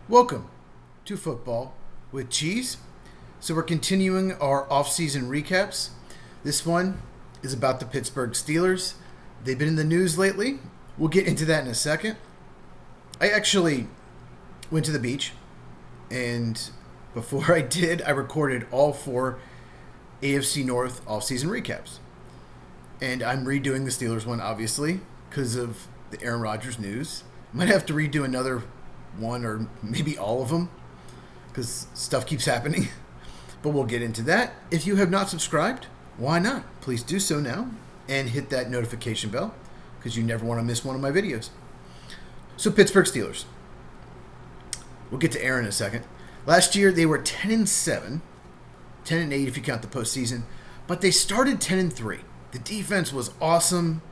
Welcome to Football with Cheese. So we're continuing our offseason recaps. This one is about the Pittsburgh Steelers. They've been in the news lately. We'll get into that in a second. I actually went to the beach, and before I did, I recorded all 4 AFC North offseason recaps. And I'm redoing the Steelers one, obviously, because of the Aaron Rodgers news. Might have to redo another one or maybe all of them because stuff keeps happening. But we'll get into that. If you have not subscribed, why not? Please do so now and hit that notification bell because you never want to miss one of my videos. So Pittsburgh Steelers. We'll get to Aaron in a second. Last year they were 10-7, 10-8 if you count the postseason, but they started 10-3. The defense was awesome.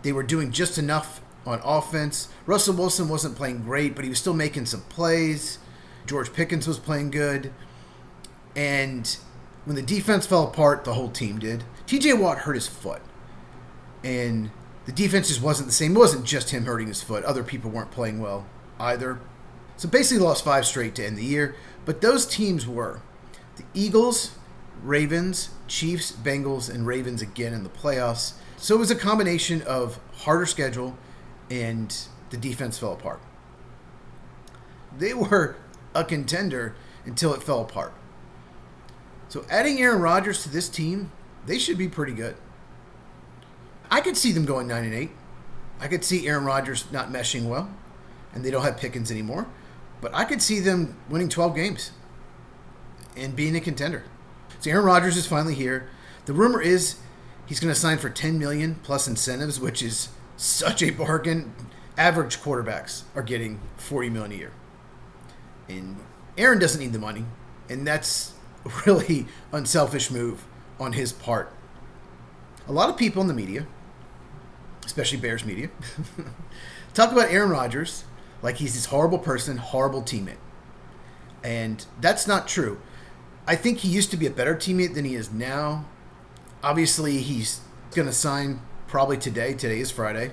They were doing just enough on offense. Russell Wilson wasn't playing great, but he was still making some plays. George Pickens was playing good. And when the defense fell apart, the whole team did. TJ Watt hurt his foot. And the defense just wasn't the same. It wasn't just him hurting his foot. Other people weren't playing well either. So basically lost 5 straight to end the year. But those teams were the Eagles, Ravens, Chiefs, Bengals, and Ravens again in the playoffs. So it was a combination of harder schedule and the defense fell apart. They were a contender until it fell apart. So adding Aaron Rodgers to this team, they should be pretty good. I could see them going 9-8. I could see Aaron Rodgers not meshing well, and they don't have Pickens anymore. But I could see them winning 12 games and being a contender. So Aaron Rodgers is finally here. The rumor is he's going to sign for $10 million plus incentives, which is such a bargain. Average quarterbacks are getting $40 million a year. And Aaron doesn't need the money. And that's a really unselfish move on his part. A lot of people in the media, especially Bears media, talk about Aaron Rodgers like he's this horrible person, horrible teammate. And that's not true. I think he used to be a better teammate than he is now. Obviously, he's going to sign probably today. Today is Friday.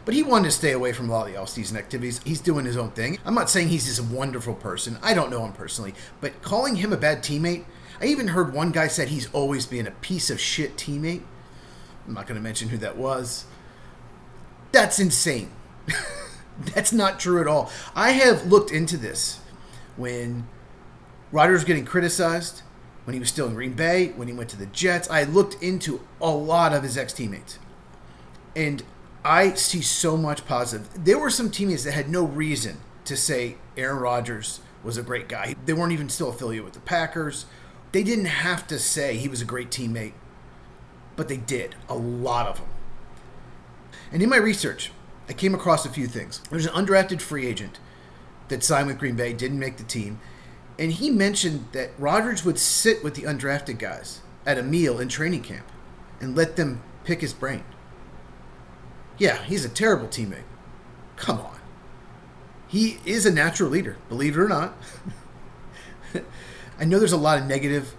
But he wanted to stay away from a lot of the offseason activities. He's doing his own thing. I'm not saying he's this wonderful person. I don't know him personally. But calling him a bad teammate, I even heard one guy said he's always been a piece of shit teammate. I'm not going to mention who that was. That's insane. That's not true at all. I have looked into this when Rodgers was getting criticized, when he was still in Green Bay, when he went to the Jets. I looked into a lot of his ex-teammates. And I see so much positive. There were some teammates that had no reason to say Aaron Rodgers was a great guy. They weren't even still affiliated with the Packers. They didn't have to say he was a great teammate, but they did. A lot of them. And in my research, I came across a few things. There's an undrafted free agent that signed with Green Bay, didn't make the team. And he mentioned that Rodgers would sit with the undrafted guys at a meal in training camp and let them pick his brain. Yeah, he's a terrible teammate. Come on. He is a natural leader, believe it or not. I know there's a lot of negative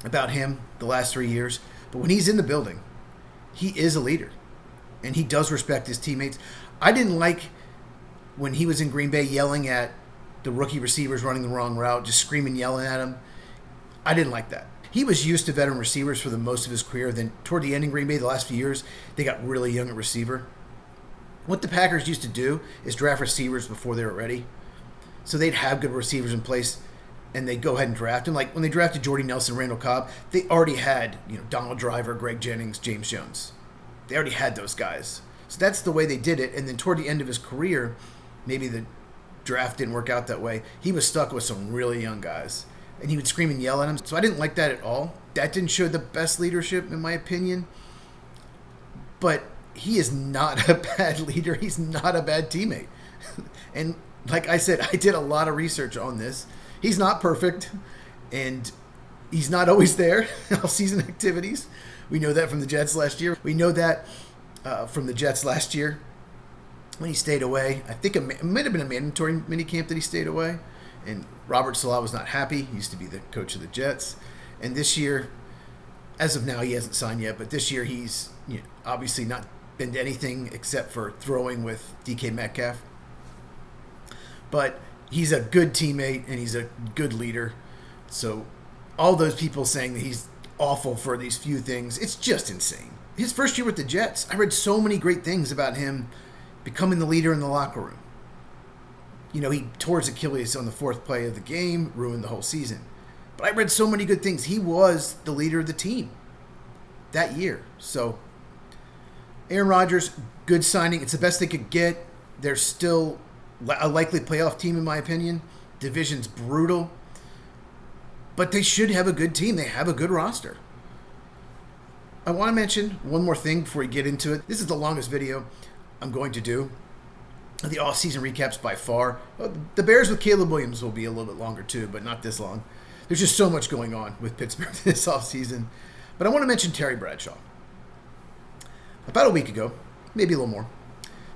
about him the last 3 years, but when he's in the building, he is a leader. And he does respect his teammates. I didn't like when he was in Green Bay yelling at the rookie receivers running the wrong route, just screaming, yelling at him. I didn't like that. He was used to veteran receivers for the most of his career. Then toward the end in Green Bay, the last few years, they got really young at receiver. What the Packers used to do is draft receivers before they were ready. So they'd have good receivers in place, and they'd go ahead and draft them. Like when they drafted Jordy Nelson, Randall Cobb, they already had Donald Driver, Greg Jennings, James Jones. They already had those guys. So that's the way they did it. And then toward the end of his career, maybe the draft didn't work out that way. He was stuck with some really young guys. And he would scream and yell at him. So I didn't like that at all. That didn't show the best leadership, in my opinion. But he is not a bad leader. He's not a bad teammate. And like I said, I did a lot of research on this. He's not perfect. And he's not always there in all-season activities. We know that from the Jets last year. We know that from the Jets last year when he stayed away. I think it might have been a mandatory minicamp that he stayed away. And Robert Saleh was not happy. He used to be the coach of the Jets. And this year, as of now, he hasn't signed yet. But this year, he's obviously not been to anything except for throwing with DK Metcalf. But He's a good teammate and he's a good leader. So all those people saying that he's awful for these few things, it's just insane. His first year with the Jets, I read so many great things about him becoming the leader in the locker room. You know, he tore his Achilles on the fourth play of the game, ruined the whole season. But I read so many good things. He was the leader of the team that year. So Aaron Rodgers, good signing. It's the best they could get. They're still a likely playoff team, in my opinion. Division's brutal. But they should have a good team. They have a good roster. I want to mention one more thing before we get into it. This is the longest video I'm going to do. The off-season recaps by far. The Bears with Caleb Williams will be a little bit longer too, but not this long. There's just so much going on with Pittsburgh this off-season. But I want to mention Terry Bradshaw. About a week ago, maybe a little more,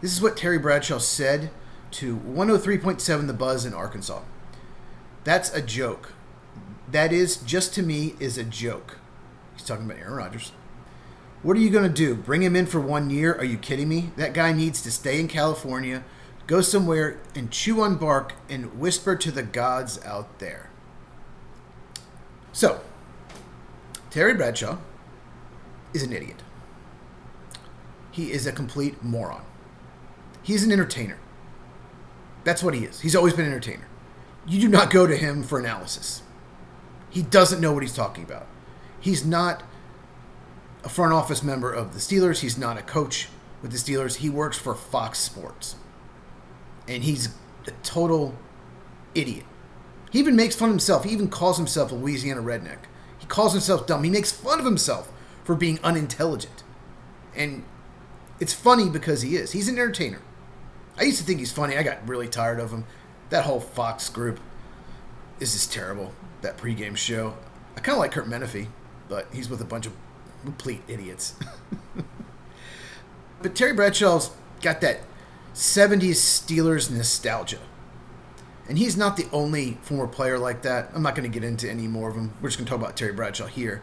this is what Terry Bradshaw said to 103.7 The Buzz in Arkansas. That's a joke. That is, just to me, is a joke. He's talking about Aaron Rodgers. What are you going to do? Bring him in for 1 year? Are you kidding me? That guy needs to stay in California, go somewhere and chew on bark and whisper to the gods out there. So, Terry Bradshaw is an idiot. He is a complete moron. He's an entertainer. That's what he is. He's always been an entertainer. You do not go to him for analysis. He doesn't know what he's talking about. He's not a front office member of the Steelers. He's not a coach with the Steelers. He works for Fox Sports. And he's a total idiot. He even makes fun of himself. He even calls himself a Louisiana redneck. He calls himself dumb. He makes fun of himself for being unintelligent. And it's funny because he is. He's an entertainer. I used to think he's funny. I got really tired of him. That whole Fox group is just terrible. That pregame show. I kind of like Kurt Menefee, but he's with a bunch of complete idiots. But Terry Bradshaw's got that 70s Steelers nostalgia. And he's not the only former player like that. I'm not going to get into any more of them. We're just going to talk about Terry Bradshaw here.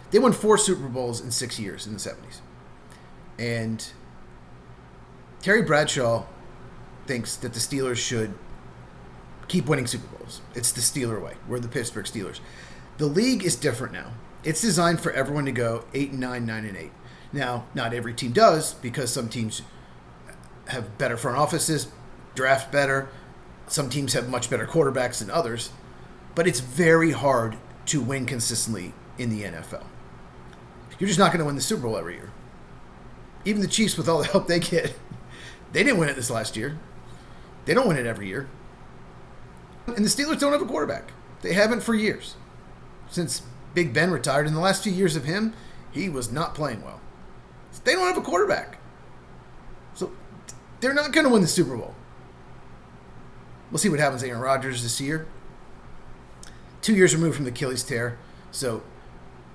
They won 4 Super Bowls in 6 years in the 70s. And Terry Bradshaw thinks that the Steelers should keep winning Super Bowls. It's the Steeler way. We're the Pittsburgh Steelers. The league is different now. It's designed for everyone to go 8-9, 9-8. Now, not every team does, because some teams have better front offices, draft better. Some teams have much better quarterbacks than others. But it's very hard to win consistently in the NFL. You're just not going to win the Super Bowl every year. Even the Chiefs, with all the help they get, they didn't win it this last year. They don't win it every year. And the Steelers don't have a quarterback. They haven't for years. Since Big Ben retired, in the last few years of him, he was not playing well. They don't have a quarterback. So they're not going to win the Super Bowl. We'll see what happens to Aaron Rodgers this year. 2 years removed from the Achilles tear, so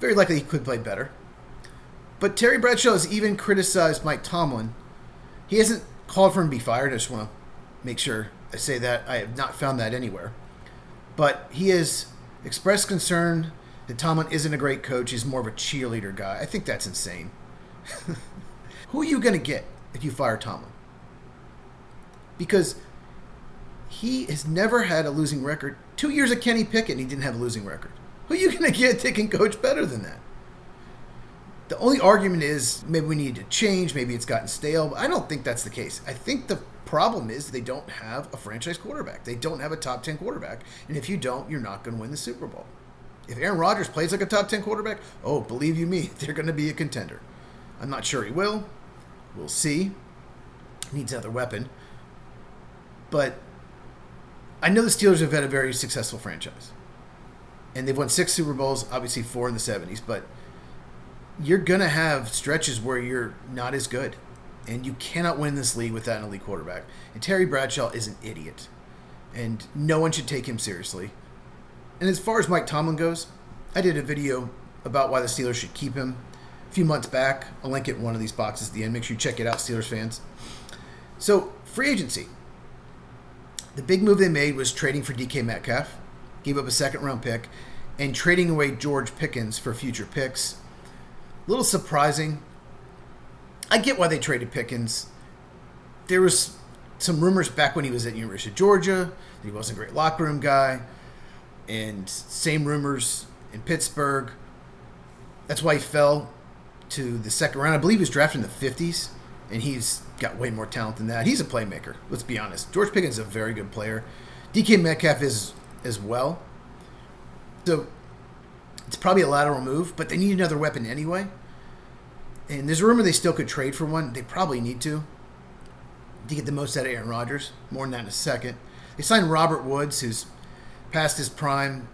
very likely he could play better. But Terry Bradshaw has even criticized Mike Tomlin. He hasn't called for him to be fired. I just want to make sure I say that. I have not found that anywhere. But he has expressed concern that Tomlin isn't a great coach. He's more of a cheerleader guy. I think that's insane. Who are you going to get if you fire Tomlin? Because he has never had a losing record. 2 years of Kenny Pickett, and he didn't have a losing record. Who are you going to get that can coach better than that? The only argument is maybe we need to change, maybe it's gotten stale. But I don't think that's the case. I think the problem is they don't have a franchise quarterback. They don't have a top 10 quarterback. And if you don't, you're not going to win the Super Bowl. If Aaron Rodgers plays like a top 10 quarterback, oh, believe you me, they're going to be a contender. I'm not sure he will. We'll see. Needs another weapon. But I know the Steelers have had a very successful franchise. And they've won 6 Super Bowls, obviously 4 in the 70s. But you're going to have stretches where you're not as good. And you cannot win this league without an elite quarterback. And Terry Bradshaw is an idiot. And no one should take him seriously. And as far as Mike Tomlin goes, I did a video about why the Steelers should keep him a few months back. I'll link it in one of these boxes at the end. Make sure you check it out, Steelers fans. So, free agency. The big move they made was trading for DK Metcalf, gave up a second-round pick, and trading away George Pickens for future picks. A little surprising. I get why they traded Pickens. There was some rumors back when he was at University of Georgia that he wasn't a great locker room guy, and same rumors in Pittsburgh. That's why he fell to the second round. I believe he was drafted in the 50s, and he's got way more talent than that. He's a playmaker, let's be honest. George Pickens is a very good player. DK Metcalf is as well. So it's probably a lateral move, but they need another weapon anyway. And there's a rumor they still could trade for one. They probably need to get the most out of Aaron Rodgers. More on that in a second. They signed Robert Woods, who's past his prime.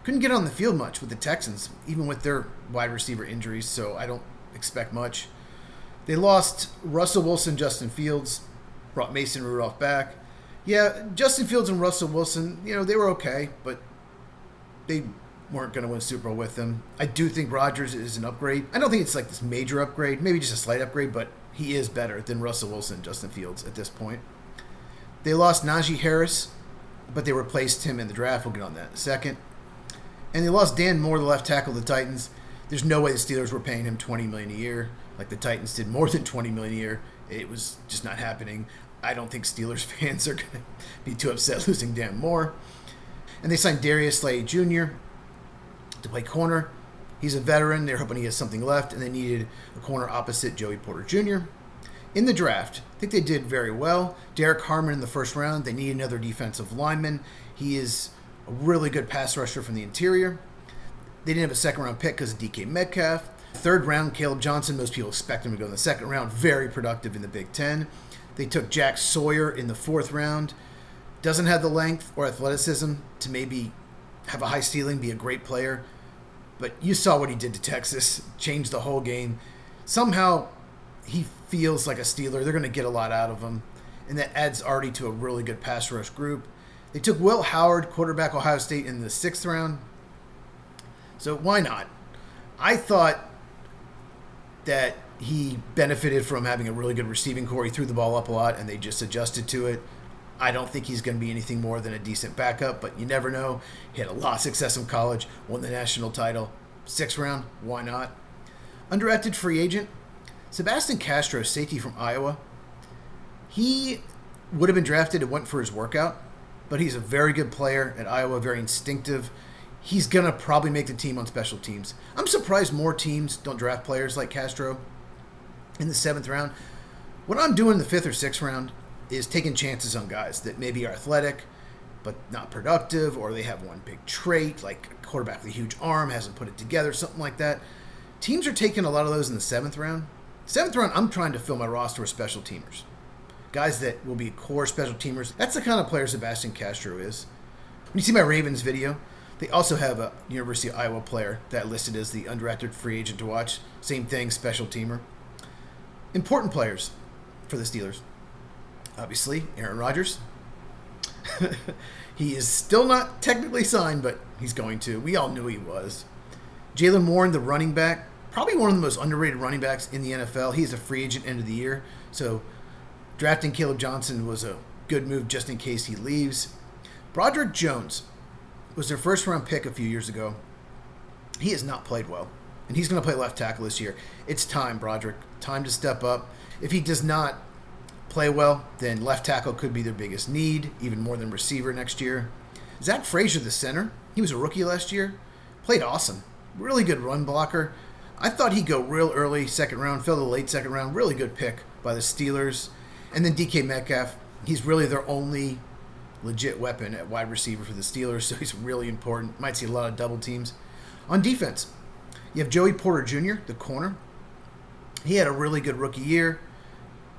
Couldn't get on the field much with the Texans, even with their wide receiver injuries, so I don't expect much. They lost Russell Wilson, Justin Fields, brought Mason Rudolph back. Yeah, Justin Fields and Russell Wilson, they were okay, but they weren't going to win Super Bowl with them. I do think Rodgers is an upgrade. I don't think it's like this major upgrade, maybe just a slight upgrade, but he is better than Russell Wilson and Justin Fields at this point. They lost Najee Harris, but they replaced him in the draft. We'll get on that in a second. And they lost Dan Moore, the left tackle of the Titans. There's no way the Steelers were paying him $20 million a year. Like the Titans did more than $20 million a year. It was just not happening. I don't think Steelers fans are going to be too upset losing Dan Moore. And they signed Darius Slay Jr. to play corner. He's a veteran. They're hoping he has something left, and they needed a corner opposite Joey Porter Jr. In the draft, I think they did very well. Derek Harmon in the first round. They need another defensive lineman. He is a really good pass rusher from the interior. They didn't have a second-round pick because of DK Metcalf. Third round, Caleb Johnson. Most people expect him to go in the second round. Very productive in the Big Ten. They took Jack Sawyer in the fourth round. Doesn't have the length or athleticism to maybe have a high ceiling, be a great player. But you saw what he did to Texas. Changed the whole game. Somehow he feels like a Steeler. They're going to get a lot out of him. And that adds already to a really good pass rush group. They took Will Howard, quarterback Ohio State, in the sixth round. So why not? I thought that he benefited from having a really good receiving core. He threw the ball up a lot, and they just adjusted to it. I don't think he's going to be anything more than a decent backup, but you never know. He had a lot of success in college, won the national title. Sixth round, why not? Undrafted free agent, Sebastian Castro, safety from Iowa. He would have been drafted and went for his workout, but he's a very good player at Iowa, very instinctive. He's going to probably make the team on special teams. I'm surprised more teams don't draft players like Castro in the seventh round. What I'm doing in the fifth or sixth round is taking chances on guys that maybe are athletic but not productive, or they have one big trait, like a quarterback with a huge arm, hasn't put it together, something like that. Teams are taking a lot of those in the seventh round. Seventh round, I'm trying to fill my roster with special teamers. Guys that will be core special teamers. That's the kind of player Sebastian Castro is. When you see my Ravens video, they also have a University of Iowa player that listed as the undrafted free agent to watch. Same thing, special teamer. Important players for the Steelers. Obviously, Aaron Rodgers. He is still not technically signed, but he's going to. We all knew he was. Jalen Warren, the running back, probably one of the most underrated running backs in the NFL. He's a free agent end of the year, so drafting Caleb Johnson was a good move just in case he leaves. Broderick Jones was their first-round pick a few years ago. He has not played well, and he's going to play left tackle this year. It's time, Broderick. Time to step up. If he does not play well, then left tackle could be their biggest need, even more than receiver next year. Zach Frazier, the center, he was a rookie last year. Played awesome. Really good run blocker. I thought he'd go real early, second round, fell to the late second round. Really good pick by the Steelers. And then DK Metcalf, he's really their only legit weapon at wide receiver for the Steelers, so he's really important. Might see a lot of double teams. On defense, you have Joey Porter Jr., the corner. He had a really good rookie year.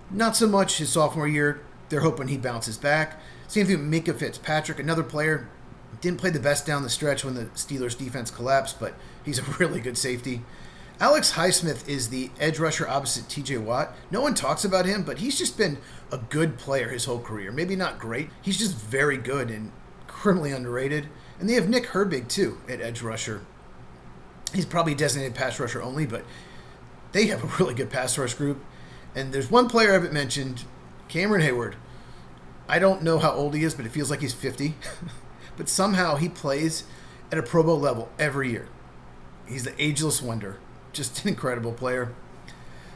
Not so much his sophomore year. They're hoping he bounces back. Same thing with Minka Fitzpatrick, another player. Didn't play the best down the stretch when the Steelers' defense collapsed, but he's a really good safety. Alex Highsmith is the edge rusher opposite TJ Watt. No one talks about him, but he's just been a good player his whole career. Maybe not great. He's just very good and criminally underrated. And they have Nick Herbig, too, at edge rusher. He's probably designated pass rusher only, but they have a really good pass rush group. And there's one player I haven't mentioned, Cameron Hayward. I don't know how old he is, but it feels like he's 50. But somehow he plays at a Pro Bowl level every year. He's the ageless wonder. Just an incredible player.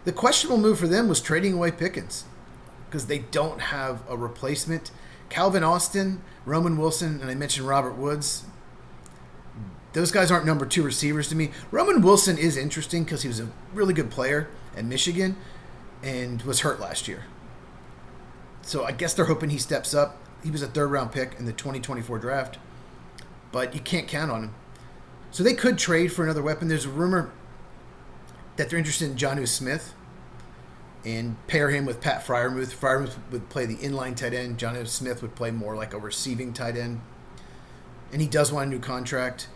The questionable move for them was trading away Pickens. because they don't have a replacement. Calvin Austin, Roman Wilson, and I mentioned Robert Woods. Those guys aren't number 2 receivers to me. Roman Wilson is interesting because he was a really good player at Michigan and was hurt last year. So I guess they're hoping he steps up. He was a 3rd-round pick in the 2024 draft, but you can't count on him. So they could trade for another weapon. There's a rumor that they're interested in Jonnu Smith and pair him with Pat Freiermuth. Freiermuth would play the inline tight end. Jonnu Smith would play more like a receiving tight end. And he does want a new contract.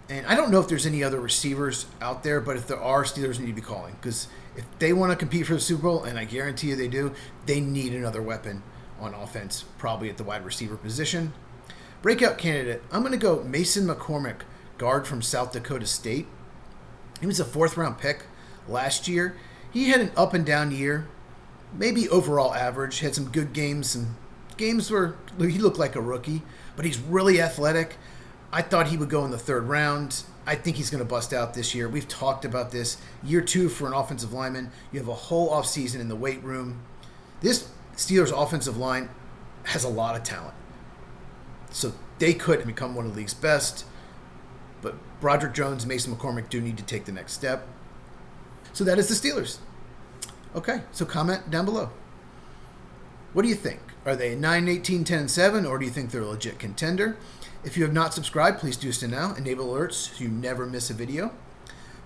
And I don't know if there's any other receivers out there, but if there are, Steelers need to be calling. Because if they want to compete for the Super Bowl, and I guarantee you they do, they need another weapon on offense, probably at the wide receiver position. Breakout candidate, I'm going to go Mason McCormick, guard from South Dakota State. He was a 4th-round pick last year. He had an up-and-down year, maybe overall average. Had some good games. Some games where he looked like a rookie, but he's really athletic. I thought he would go in the 3rd round. I think he's going to bust out this year. We've talked about this. Year 2 for an offensive lineman. You have a whole offseason in the weight room. This Steelers offensive line has a lot of talent. So they could become one of the league's best. But Broderick Jones and Mason McCormick do need to take the next step. So that is the Steelers. Okay, so comment down below. What do you think? Are they 9-18, 10-7, or do you think they're a legit contender? If you have not subscribed, please do so now. Enable alerts so you never miss a video.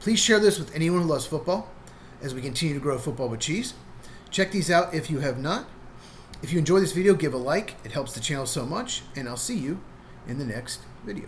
Please share this with anyone who loves football as we continue to grow football with cheese. Check these out if you have not. If you enjoy this video, give a like. It helps the channel so much, and I'll see you in the next video.